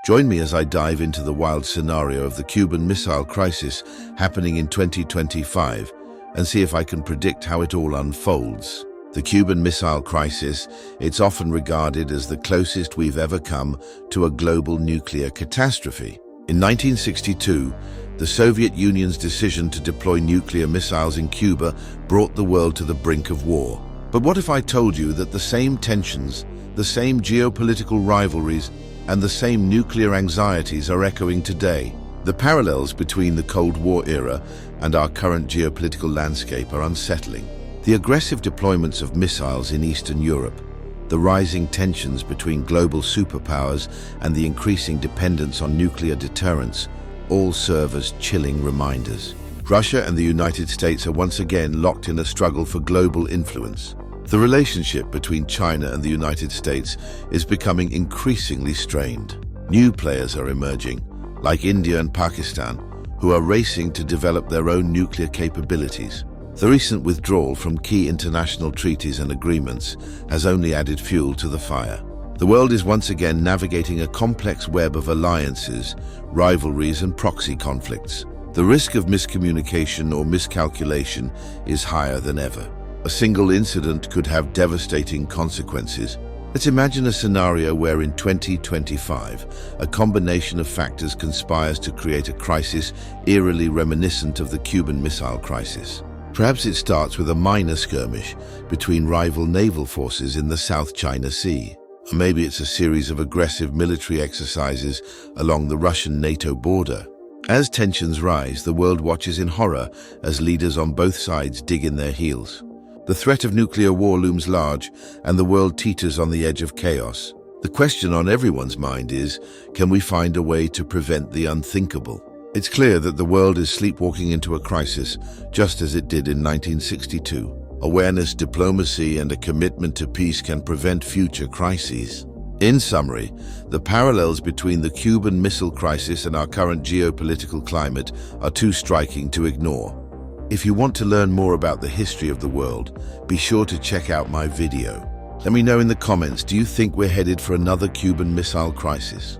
Join me as I dive into the wild scenario of the Cuban Missile Crisis happening in 2025 and see if I can predict how it all unfolds. The Cuban Missile Crisis, it's often regarded as the closest we've ever come to a global nuclear catastrophe. In 1962, the Soviet Union's decision to deploy nuclear missiles in Cuba brought the world to the brink of war. But what if I told you that the same tensions, the same geopolitical rivalries, and the same nuclear anxieties are echoing today? The parallels between the Cold War era and our current geopolitical landscape are unsettling. The aggressive deployments of missiles in Eastern Europe, the rising tensions between global superpowers, and the increasing dependence on nuclear deterrence all serve as chilling reminders. Russia and the United States are once again locked in a struggle for global influence. The relationship between China and the United States is becoming increasingly strained. New players are emerging, like India and Pakistan, who are racing to develop their own nuclear capabilities. The recent withdrawal from key international treaties and agreements has only added fuel to the fire. The world is once again navigating a complex web of alliances, rivalries, and proxy conflicts. The risk of miscommunication or miscalculation is higher than ever. A single incident could have devastating consequences. Let's imagine a scenario where in 2025, a combination of factors conspires to create a crisis eerily reminiscent of the Cuban Missile Crisis. Perhaps it starts with a minor skirmish between rival naval forces in the South China Sea. Or maybe it's a series of aggressive military exercises along the Russian-NATO border. As tensions rise, the world watches in horror as leaders on both sides dig in their heels. The threat of nuclear war looms large, and the world teeters on the edge of chaos. The question on everyone's mind is, can we find a way to prevent the unthinkable? It's clear that the world is sleepwalking into a crisis, just as it did in 1962. Awareness, diplomacy, and a commitment to peace can prevent future crises. In summary, the parallels between the Cuban Missile Crisis and our current geopolitical climate are too striking to ignore. If you want to learn more about the history of the world, be sure to check out my video. Let me know in the comments, do you think we're headed for another Cuban Missile Crisis?